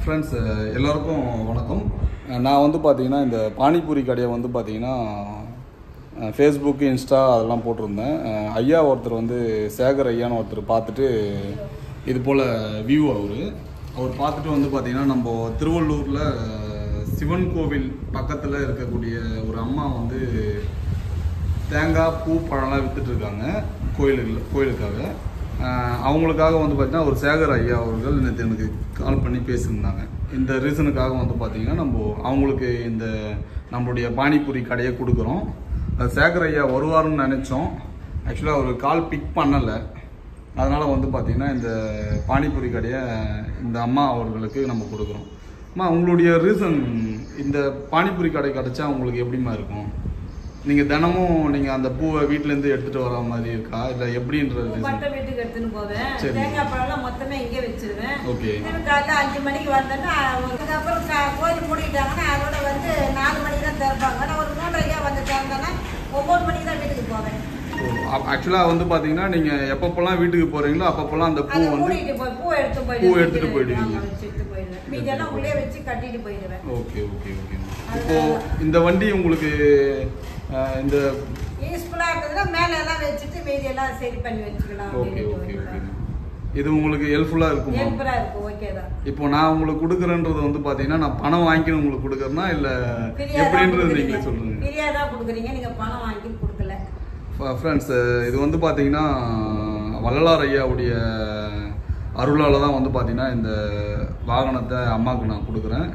Friends எல்லோருக்கும் வணக்கம். நான் வந்து பார்த்தீங்கன்னா இந்த பானிபூரி கடையை வந்து பார்த்தீங்கன்னா ஃபேஸ்புக்கு இன்ஸ்டா அதெல்லாம் போட்டிருந்தேன். ஐயா ஒருத்தர் வந்து சேகர் ஐயான்னு ஒருத்தர் பார்த்துட்டு இது போல் வியூ அவர் பார்த்துட்டு வந்து பார்த்தீங்கன்னா நம்ம திருவள்ளூரில் சிவன் கோவில் பக்கத்தில் இருக்கக்கூடிய ஒரு அம்மா வந்து தேங்காய் பூ பழம்லாம் விற்றுட்ருக்காங்க கோயிலுக்காக. அவங்களுக்காக வந்து பார்த்தீங்கன்னா ஒரு சேகர் ஐயா அவர்கள் நேற்று எனக்கு கால் பண்ணி பேசியிருந்தாங்க. இந்த ரீசனுக்காக வந்து பார்த்தீங்கன்னா அவங்களுக்கு இந்த நம்மளுடைய பானிபூரி கடையை கொடுக்குறோம். சேகர் ஐயா வருவார்னு நினச்சோம். ஆக்சுவலாக அவர் கால் பிக் பண்ணலை. அதனால் வந்து பார்த்திங்கன்னா இந்த பானிபூரி கடையை இந்த அம்மா அவர்களுக்கு நம்ம கொடுக்குறோம். அம்மா, உங்களுடைய ரீசன் இந்த பானிபூரி கடை கிடச்சா உங்களுக்கு எப்படிமா இருக்கும்? நீங்கள் தினமும் நீங்கள் அந்த பூவை வீட்டிலேருந்து எடுத்துகிட்டு வர மாதிரி இருக்கா, இல்லை எப்படின்றது? வீட்டுக்கு எடுத்துன்னு போவேன். தேங்காய் பழம்லாம் மொத்தமே இங்கே வச்சிருவேன். ஓகே. காலையில் 5 மணிக்கு வந்தேன்னா அதுக்கப்புறம் கோயில் மூடிட்டாங்கன்னா அதோட வந்து 4 மணிக்கு தான் திறப்பாங்க. நான் ஒரு 3:30 வந்து திறந்தேன்னா 9 மணிக்கு தான் வீட்டுக்கு போவேன். ஆக்சுவலாக வந்து பார்த்தீங்கன்னா நீங்கள் எப்பப்பெல்லாம் வீட்டுக்கு போகிறீங்களோ அப்பப்பெல்லாம் அந்த பூ வந்து பூ எடுத்துட்டு போயிடுவீங்க. மீதெல்லாம் உள்ளே வச்சு கட்டிட்டு போயிடுவேன். Okay okay okay. இப்போ இந்த வண்டி உங்களுக்கு இந்த யூஸ்ஃபுல்லாக இருக்குதுன்னா மேலே எல்லாம் வச்சுட்டு மீதியெல்லாம் சரி பண்ணி வச்சுக்கலாம். Okay okay okay. இது உங்களுக்கு ஹெல்ப்ஃபுல்லாக இருக்கும்? ஹெல்ப்ஃபுல்லாக இருக்கும். ஓகே தான். இப்போ நான் உங்களுக்கு கொடுக்குறேன்றது வந்து பார்த்தீங்கன்னா நான் பணம் வாங்கிக்கணும் உங்களுக்கு கொடுக்குறேன்னா இல்லை எப்படின்றது நீங்கள் சொல்லுங்கள். ஃப்ரீயாக தான் கொடுக்குறீங்க, நீங்கள் பணம் வாங்கி கொடுக்கல. ஃப்ரெண்ட்ஸ், இது வந்து பார்த்தீங்கன்னா வள்ளலார் ஐயாவுடைய அருளால் தான் வந்து பார்த்தீங்கன்னா இந்த வாகனத்தை அம்மாவுக்கு நான் கொடுக்குறேன்.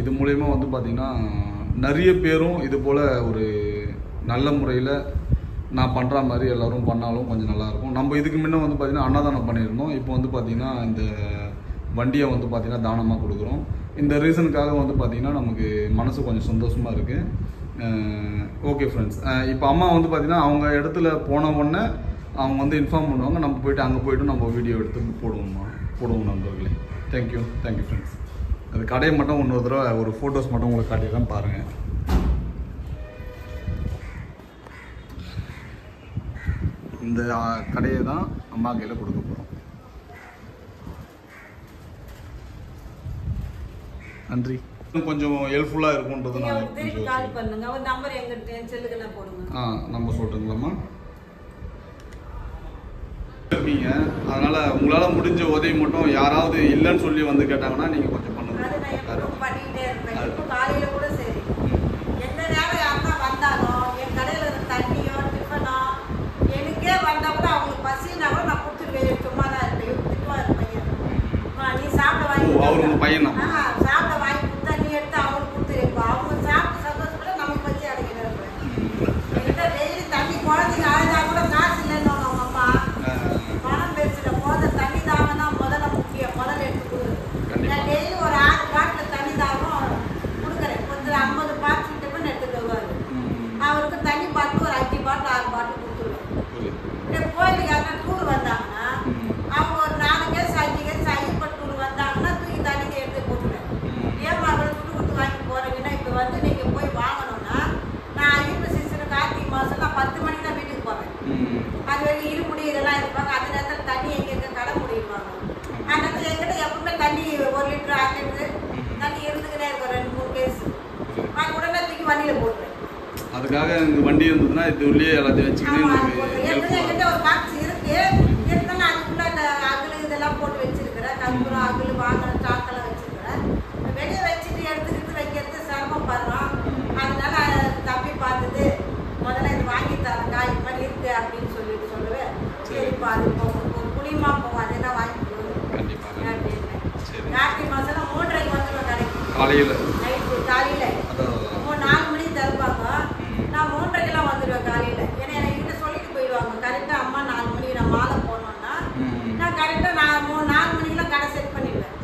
இது மூலயமா வந்து பார்த்தீங்கன்னா நிறைய பேரும் இது போல் ஒரு நல்ல முறையில் நான் பண்ணுற மாதிரி எல்லோரும் பண்ணாலும் கொஞ்சம் நல்லாயிருக்கும். நம்ம இதுக்கு முன்னே வந்து பார்த்திங்கன்னா அன்னதானம் பண்ணியிருந்தோம். இப்போ வந்து பார்த்திங்கன்னா இந்த வண்டியை வந்து பார்த்திங்கன்னா தானமாக கொடுக்குறோம். இந்த ரீசனுக்காக வந்து பார்த்திங்கன்னா நமக்கு மனசு கொஞ்சம் சந்தோஷமாக இருக்குது. ஓகே ஃப்ரெண்ட்ஸ், இப்போ அம்மா வந்து பார்த்திங்கன்னா அவங்க இடத்துல போன உடனே அவங்க வந்து இன்ஃபார்ம் பண்ணுவாங்க. நம்ம போய்ட்டு அங்கே போய்ட்டு நம்ம வீடியோ எடுத்து போடுவோம் நண்பர்களே. Thank you friends. அது கடையை மட்டும் இன்னொரு தடவை ஒரு ஃபோட்டோஸ் மட்டும் உங்களுக்கு காட்டிடுறேன் பாருங்கள். இந்த கடையை தான் அம்மா கையில் கொடுக்க போகிறோம். நன்றி. கொஞ்சம் ஹெல்ப்ஃபுல்லாக இருக்கும்ன்றது நான் கால் பண்ணுங்க. அவர் நம்பர் எங்க செல்லுக்கு நான் போடுங்க. நம்ம சொல்கிறீங்களாம்மா இருப்பீங்க. அதனால உங்களால் முடிஞ்ச உதவி மட்டும் யாராவது இல்லைன்னு சொல்லி வந்து கேட்டாங்கன்னா நீங்கள் கொஞ்சம் பண்ணுங்க. பண்ணிக்கிட்டே இருப்பேன். இப்போ காலையில் கூட சரி, எந்த நேரம் யாருன்னா வந்தாலும் என் கடையில் தண்ணியோ டிஃபனோ எனக்கே வந்தால் கூட அவங்களுக்கு பசினா கூட நான் கொடுத்துருவேன். சும்மா தான் இருப்பேன். திட்டுவா இருப்பேன். நீ சாப்பிட வாங்கி அவர் உங்கள் பையன் தான் சாப்பிட வாங்கி கொடுத்தா நீ எடுத்து அவங்களுக்கு கொடுத்துருப்பா. அவங்க சாப்பிட்டு சந்தோஷப்பட நமக்கு பசி அடைக்கிட்டு இருப்பேன். என்கிட்ட டெய்லி தண்ணி குழந்தைங்க அழுதா கூட காசு இல்லைன்னு அவங்க அம்மா பணம் பேசுகிற போத தண்ணி தாகம் தான் முதல்ல முக்கியம். முதல்ல எடுத்து கொடு. நான் டெய்லி ஒரு 6 பாட்டில் தண்ணி தாகம் கொடுக்குறேன். கொஞ்சம் 50 பாட்டில் டிஃபன் எடுத்துட்டு வருவார். அவருக்கு தண்ணி பாட்டில் ஒரு 5 பாட்டில் 6 பாட்டில் கொடுத்துருவேன். கோயிலுக்கு யாருன்னா டூர் வந்தாங்கன்னா அவங்க ஒரு 4 கேஸ் 5 கேஸ் ஐயப்பன் டூர் வந்தாங்கன்னா தூக்கி தண்ணிக்கு எடுத்து போட்டுருவேன். ஏன் அவங்களை துட்டு கொடுத்து வாங்கி போகிறீங்கன்னா இப்போ வந்து நீங்கள் போய் வாங்கணும்னா நான் ஐயப்ப சீசன் கார்த்திகை மாதம் நான் 10 மணிக்கு தான் வீட்டுக்கு போவேன். அது வரைக்கும் இருமுடி இதெல்லாம் இருப்பாங்க. அந்த நேரத்தில் தண்ணி எங்கே கடை முடிவாங்க. அந்த நேரத்தில் எங்கிட்ட எப்பவுமே தண்ணி 1 லிட்டர் 1/2 லிட்டரு தண்ணி இருந்துக்கிட்டே இருக்கும். 2-3 கேஸ் அது உடனே தூக்கி வண்டியில் போட்டுருவேன். அதுக்காக இந்த வண்டி இருந்ததுன்னா இது உள்ளே எல்லாத்தையும் வச்சுக்கிட்டு என்கிட்ட ஒரு பாக்ஸ் இருக்கு. இருந்தாலும் அதுக்குள்ள இந்த அகல் இதெல்லாம் போட்டு வச்சிருக்கிறேன். கற்பூரம் அகல் வாங்கின சாக்கெல்லாம் வச்சிருக்கிறேன். வெளியே வச்சுட்டு எடுத்துக்கிட்டு வைக்கிறது சிரமப்படுறோம். அதனால தப்பி பார்த்தது முதல்ல இது வாங்கி தரேன்டா இது மாதிரி இருக்கு அப்படின்னு சொல்லிட்டு சொல்லுவேன். சரிப்பா அது போகும் புளியமா போகும் அதெல்லாம் வாங்கி போடுவேன் அப்படின்னு. கார்த்திகை மாதம் 3:30 வந்துடுவேன் கடைக்கு. காலையில் நைட்டு காலையில் 4 மணிக்கு திறப்பாங்க. நான் 3:30 வந்துடுவேன் காலையில். ஏன்னா என்கிட்ட சொல்லிட்டு போயிடுவாங்க கரெக்டாக அம்மா 4 மணிக்கு நான் மாலை போனோன்னா நான் கரெக்டாக 4 மணிக்கெலாம் கடை செட் பண்ணிடுவேன்.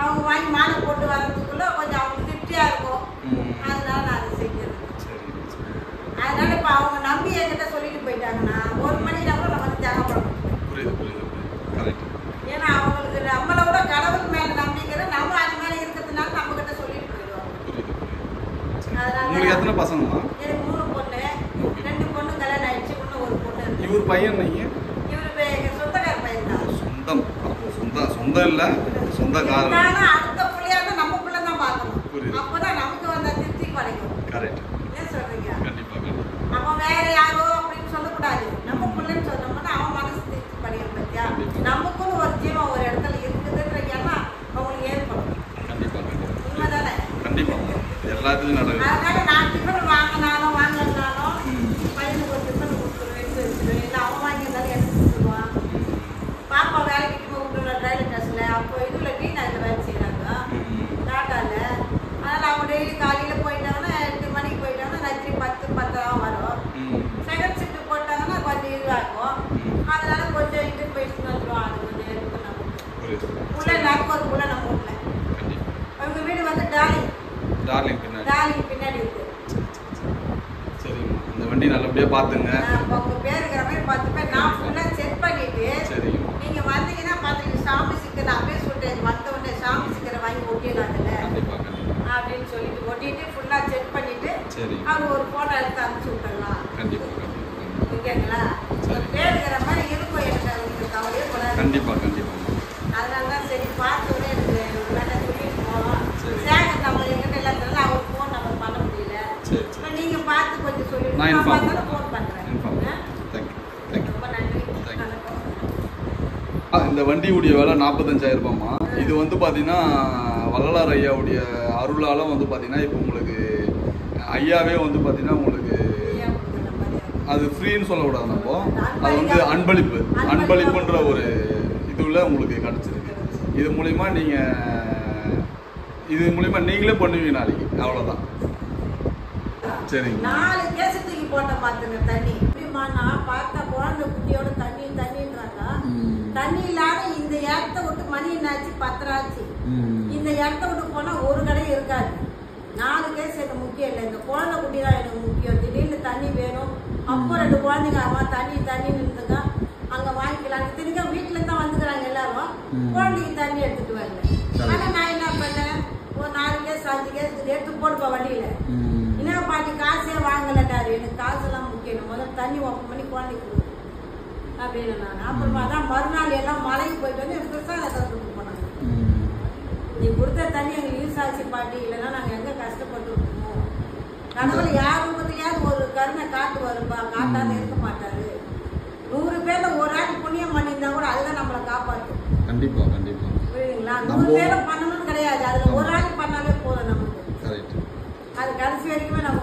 அவங்க வாங்கி மாலை போட்டு வர்றதுக்குள்ளே கொஞ்சம் அவங்க திருப்தியாக இருக்கும். அதனால நான் அதை செஞ்சிருக்கேன். அதனால இப்போ அவங்க நம்பி என்கிட்ட சொல்லிட்டு போயிட்டாங்கன்னா 1 மணினா கூட நான் வந்து தேவைப்படும். ஏன்னா அவங்களுக்கு நம்மளை விட கடவுள் மேலே நம்பிக்கிற நம்ம அது மேலே இருக்கிறதுனால நம்ம கிட்ட சொல்லிட்டு போயிடுவாங்க. உங்களுக்கு எத்தனை பசங்கம்மா? எனக்கு 3 பொண்ணு, 2 பொண்ணு கல்யாணம் ஆயிடுச்சு. இன்னும் ஒரு பொண்ணு இருக்கு. இவர் பையன்? இவரு எங்கள் சொந்தக்கார பையன் தான். சொந்தம் இல்லை, சொந்த சொந்த காரணம் அடுத்த பிள்ளையாக நம்ம பிள்ளை தான் பார்க்கணும். அப்பதான் நமக்கு வந்த திருப்தி கிடைக்கும். கரெக்ட். என்ன சொல்றீங்க? கண்டிப்பா கண்டிப்பா. அவன் வேற யாரோ அப்படின்னு சொல்லக்கூடாது. நம்ம பிள்ளைன்னு சொன்னோம்னா அவன் மனசு திருப்தி படிக்கிற பத்தியா நமக்குன்னு ஒரு ஜீவம் ஒரு இடத்துல இருக்குதுன்ற எண்ணம் அவங்களுக்கு ஏற்படும். கண்டிப்பா கண்டிப்பா. உண்மைதானே? கண்டிப்பா எல்லாத்துலயும் நடக்குது. அதனால நான் டிஃபன் வாங்கினாலும் பையனுக்கு ஒரு டிஃபன் கொடுத்துருவேன், எடுத்து வச்சுருவேன். இல்லை அவன் வாங்கியிருந்தாலும் எடுத்து கொடுத்துருவான். பாப்பா வேலைக்கு விட்டுருவேன் ரயில்வே ஸ்டேஷனில். அப்போ இதில் டி நகரில் வேலை செய்கிறாங்க டாட்டாவில். அதனால் அவங்க டெய்லி காலையில் போயிட்டாங்கன்னா 8 மணிக்கு போயிட்டாங்கன்னா ராத்திரி 10 வரும். செகண்ட் ஷிஃப்ட் போட்டாங்கன்னா கொஞ்சம் இதுவாகும். அதனால கொஞ்சம் இது போயிட்டு வந்துடுவோம். அது கொஞ்சம் எடுத்து நம்ம உள்ள எல்லாருக்கும் ஒரு புள்ள நம்ம வீட்டில். அவங்க வீடு வந்து டார்லிங் பின்னாடி இருக்கு. சரிம்மா, இந்த வண்டி நல்லபடியா பாத்துங்க. உங்க பேர் இருக்கிற மாதிரி 10 பேர் நான் ஃபுல்லா செட் பண்ணிட்டு நீங்க வந்தீங்கன்னா பாத்தீங்க சாமி சிக்கர் அப்படியே சொல்லிட்டு வந்த உடனே சாமி சிக்கரை வாங்கி ஒட்டிடலாம்ல அப்படின்னு சொல்லிட்டு ஒட்டிட்டு ஃபுல்லா செட் பண்ணிட்டு அவங்க ஒரு போட்டோ எடுத்து அனுப்பிச்சு விட்டுடலாம். ஓகேங்களா? பேர் இருக்கிற மாதிரி இருக்கும். எனக்கு உங்களுக்கு கவலையே போடாது. கண்டிப்பா கண்டிப்பா. அதனால தான் சரி பார்த்தோன்னே எனக்கு வேலை சொல்லிட்டு போவோம். சேகர் நம்ம எங்கிட்ட இல்லாதனால அவர் ஃபோன் நம்ம பண்ண முடியல. நீங்க பார்த்து கொஞ்சம் சொல்லிட்டு நான் பார்த்தாலும் ஃபோன் பண்றேன். ரொம்ப நன்றி. இந்த வண்டியுடைய விலை 45,000 ரூபாய்மா. இது வந்து பார்த்தீங்கன்னா வள்ளலார் ஐயாவுடைய அருளால வந்து பார்த்தீங்கன்னா இப்போ உங்களுக்கு ஐயாவே வந்து பார்த்தீங்கன்னா உங்களுக்கு அது ஃப்ரீன்னு சொல்லக்கூடாது. நம்ம அது வந்து அன்பளிப்புன்ற ஒரு இதுல உங்களுக்கு கிடைச்சிருக்கு. இது மூலிமா நீங்களே பண்ணுவீங்க நாளைக்கு. அவ்வளோதான். சரிங்க. 4 கேஸ் தூக்கி போட்ட பாத்துங்க தண்ணி. நான் பார்த்த குழந்தை குட்டியோட தண்ணின்றாங்க. தண்ணி இல்லாத இந்த இடத்த விட்டு மணி என்னாச்சு 10 ஆச்சு. இந்த இடத்த விட்டு போனா ஒரு கடை இருக்காது. 4 கேஸ் எனக்கு முக்கியம் இல்லை. இந்த குழந்தை குட்டி தான் எனக்கு முக்கியம். திடீர்னு தண்ணி வேணும். அப்போ 2 குழந்தைங்க அம்மா தண்ணி நின்றுங்க அங்க வாங்கிக்கலாம். இத்தனைக்கும் வீட்டுல தான் வந்துக்கிறாங்க எல்லாரும். குழந்தைக்கு தண்ணி எடுத்துட்டு வரல. ஆனா நான் என்ன பண்ணேன், ஒரு 4 கேஸ் 5 கேஸ் எடுத்து போடுப்பா வண்டியில. என்ன பாட்டி காசே வாங்கலட்டாரு. எனக்கு காசெல்லாம் முக்கியம். முதல்ல தண்ணி ஓப்பன் பண்ணி குழந்தைக்கு கொடு அப்படின்னு நான். அப்புறமா தான் மறுநாள் எல்லாம் மலைக்கு போயிட்டு வந்து பிரசாதத்தை கொடுத்து போனாங்க. நீ கொடுத்த தண்ணி எங்களுக்கு யூஸ் ஆச்சு பாட்டி. இல்லைன்னா நாங்க எங்க கஷ்டப்பட்டு இருக்கோம். கடவுள் யாருக்கும் ஒரு கருணை காட்டு வரும்பா. காட்டாத இருக்க மாட்டாரு. 100 பேர்ல ஒரு ஆள் புண்ணியம் பண்ணியிருந்தா கூட அதுதான் நம்மளை காப்பாற்றும். கண்டிப்பா கண்டிப்பா. புரியுதுங்களா? 100 பேரும் பண்ணணும்னு கிடையாது. அதுல ஒரு ஆள் பண்ணாலே போதும் நமக்கு. அது கடைசி வரைக்குமே நம்ம